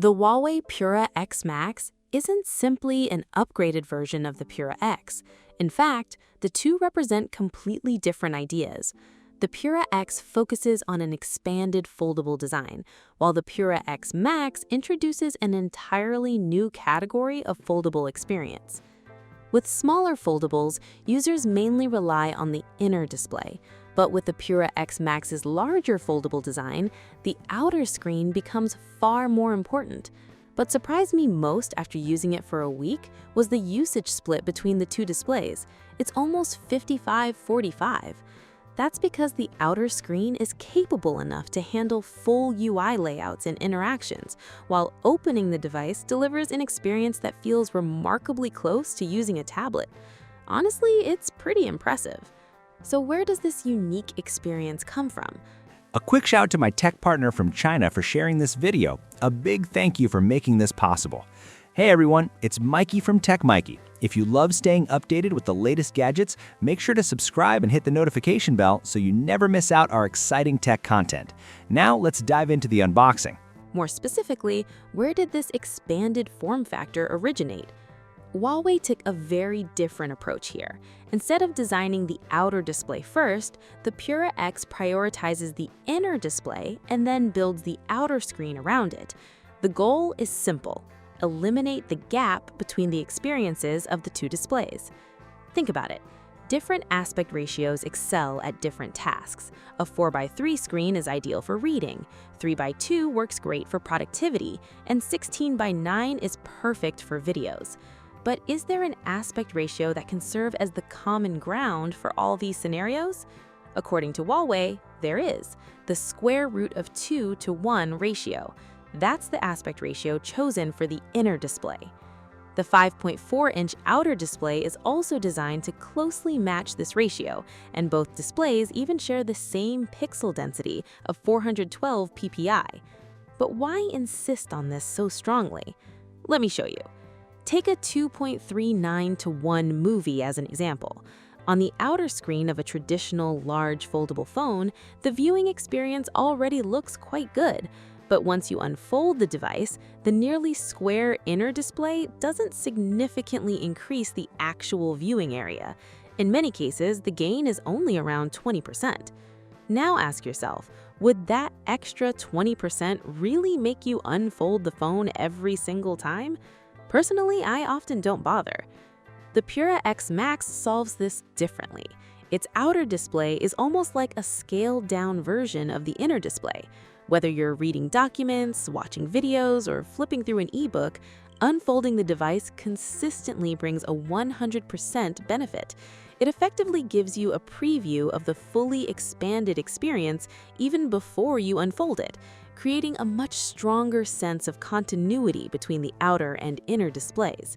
The Huawei Pura X Max isn't simply an upgraded version of the Pura X. In fact, the two represent completely different ideas. The Pura X focuses on an expanded foldable design, while the Pura X Max introduces an entirely new category of foldable experience. With smaller foldables, users mainly rely on the inner display, but with the Pura X Max's larger foldable design, the outer screen becomes far more important. What surprised me most after using it for a week was the usage split between the two displays. It's almost 55-45. That's because the outer screen is capable enough to handle full UI layouts and interactions, while opening the device delivers an experience that feels remarkably close to using a tablet. Honestly, it's pretty impressive. So where does this unique experience come from? A quick shout out to my tech partner from China for sharing this video. A big thank you for making this possible. Hey everyone, it's Maiky from techmaiky. If you love staying updated with the latest gadgets, make sure to subscribe and hit the notification bell so you never miss out our exciting tech content. Now let's dive into the unboxing. More specifically, where did this expanded form factor originate? Huawei took a very different approach here. Instead of designing the outer display first, the Pura X prioritizes the inner display and then builds the outer screen around it. The goal is simple: eliminate the gap between the experiences of the two displays. Think about it. Different aspect ratios excel at different tasks. A 4:3 screen is ideal for reading, 3:2 works great for productivity, and 16:9 is perfect for videos. But is there an aspect ratio that can serve as the common ground for all these scenarios? According to Huawei, there is, the square root of 2:1 ratio. That's the aspect ratio chosen for the inner display. The 5.4-inch outer display is also designed to closely match this ratio, and both displays even share the same pixel density of 412 ppi. But why insist on this so strongly? Let me show you. Take a 2.39:1 movie as an example. On the outer screen of a traditional large foldable phone, the viewing experience already looks quite good. But once you unfold the device, the nearly square inner display doesn't significantly increase the actual viewing area. In many cases, the gain is only around 20%. Now ask yourself, would that extra 20% really make you unfold the phone every single time? Personally, I often don't bother. The Pura X Max solves this differently. Its outer display is almost like a scaled-down version of the inner display. Whether you're reading documents, watching videos, or flipping through an ebook, unfolding the device consistently brings a 100% benefit. It effectively gives you a preview of the fully expanded experience even before you unfold it, creating a much stronger sense of continuity between the outer and inner displays.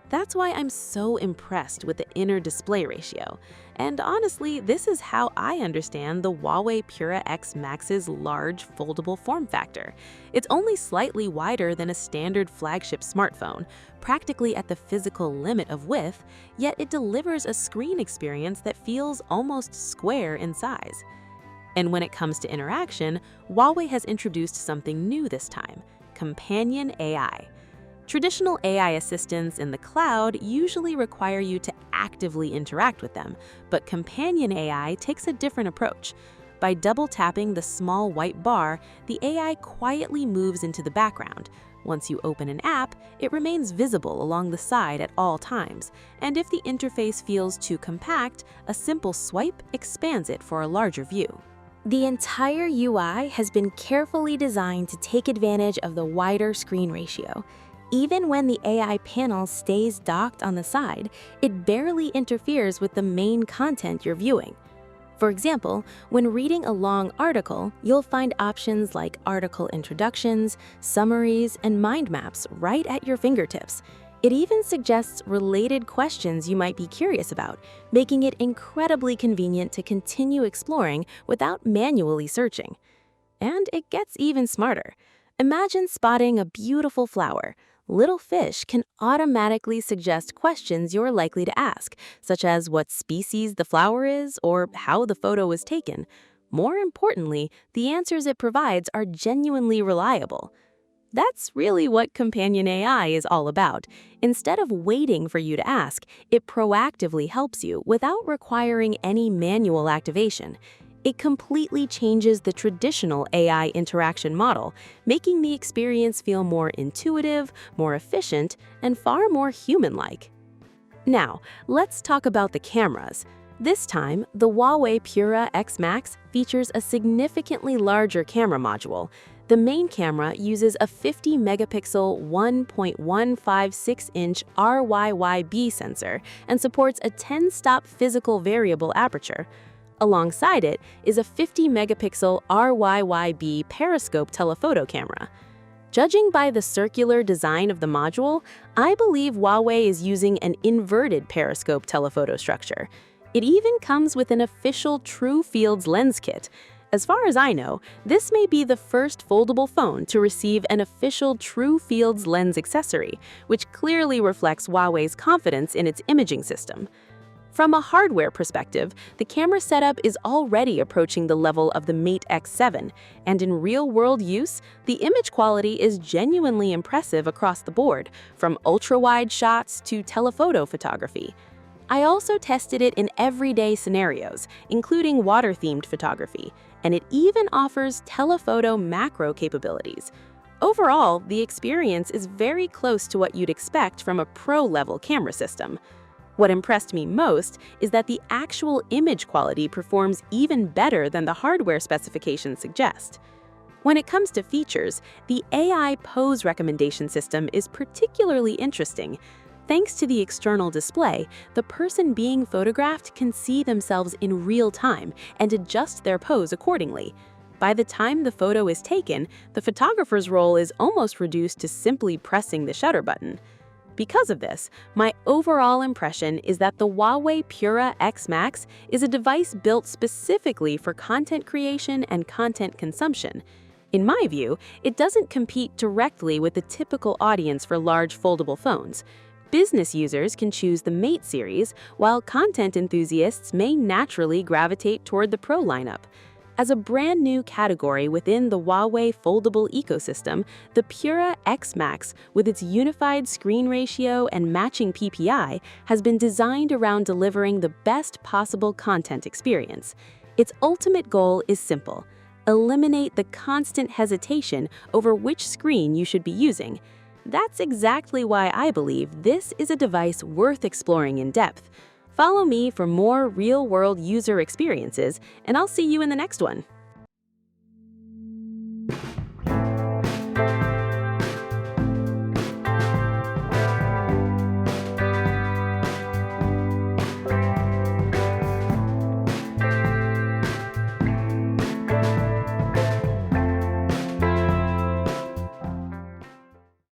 That's why I'm so impressed with the inner display ratio. And honestly, this is how I understand the Huawei Pura X Max's large foldable form factor. It's only slightly wider than a standard flagship smartphone, practically at the physical limit of width, yet it delivers a screen experience that feels almost square in size. And when it comes to interaction, Huawei has introduced something new this time: Companion AI. Traditional AI assistants in the cloud usually require you to actively interact with them, but Companion AI takes a different approach. By double-tapping the small white bar, the AI quietly moves into the background. Once you open an app, it remains visible along the side at all times, and if the interface feels too compact, a simple swipe expands it for a larger view. The entire UI has been carefully designed to take advantage of the wider screen ratio. Even when the AI panel stays docked on the side, it barely interferes with the main content you're viewing. For example, when reading a long article, you'll find options like article introductions, summaries, and mind maps right at your fingertips. It even suggests related questions you might be curious about, making it incredibly convenient to continue exploring without manually searching. And it gets even smarter. Imagine spotting a beautiful flower. Little Fish can automatically suggest questions you're likely to ask, such as what species the flower is or how the photo was taken. More importantly, the answers it provides are genuinely reliable. That's really what Companion AI is all about. Instead of waiting for you to ask, it proactively helps you without requiring any manual activation. It completely changes the traditional AI interaction model, making the experience feel more intuitive, more efficient, and far more human-like. Now, let's talk about the cameras. This time, the Huawei Pura X Max features a significantly larger camera module. The main camera uses a 50-megapixel 1.156-inch RYYB sensor and supports a 10-stop physical variable aperture. Alongside it is a 50-megapixel RYYB periscope telephoto camera. Judging by the circular design of the module, I believe Huawei is using an inverted periscope telephoto structure. It even comes with an official True Fields lens kit. As far as I know, this may be the first foldable phone to receive an official True Fields lens accessory, which clearly reflects Huawei's confidence in its imaging system. From a hardware perspective, the camera setup is already approaching the level of the Mate X7, and in real-world use, the image quality is genuinely impressive across the board, from ultra-wide shots to telephoto photography. I also tested it in everyday scenarios, including water-themed photography, and it even offers telephoto macro capabilities. Overall, the experience is very close to what you'd expect from a pro-level camera system. What impressed me most is that the actual image quality performs even better than the hardware specifications suggest. When it comes to features, the AI pose recommendation system is particularly interesting. Thanks to the external display, the person being photographed can see themselves in real time and adjust their pose accordingly. By the time the photo is taken, the photographer's role is almost reduced to simply pressing the shutter button. Because of this, my overall impression is that the Huawei Pura X Max is a device built specifically for content creation and content consumption. In my view, it doesn't compete directly with the typical audience for large foldable phones. Business users can choose the Mate series, while content enthusiasts may naturally gravitate toward the Pro lineup. As a brand new category within the Huawei foldable ecosystem, the Pura X Max, with its unified screen ratio and matching PPI, has been designed around delivering the best possible content experience. Its ultimate goal is simple: eliminate the constant hesitation over which screen you should be using. That's exactly why I believe this is a device worth exploring in depth. Follow me for more real-world user experiences, and I'll see you in the next one.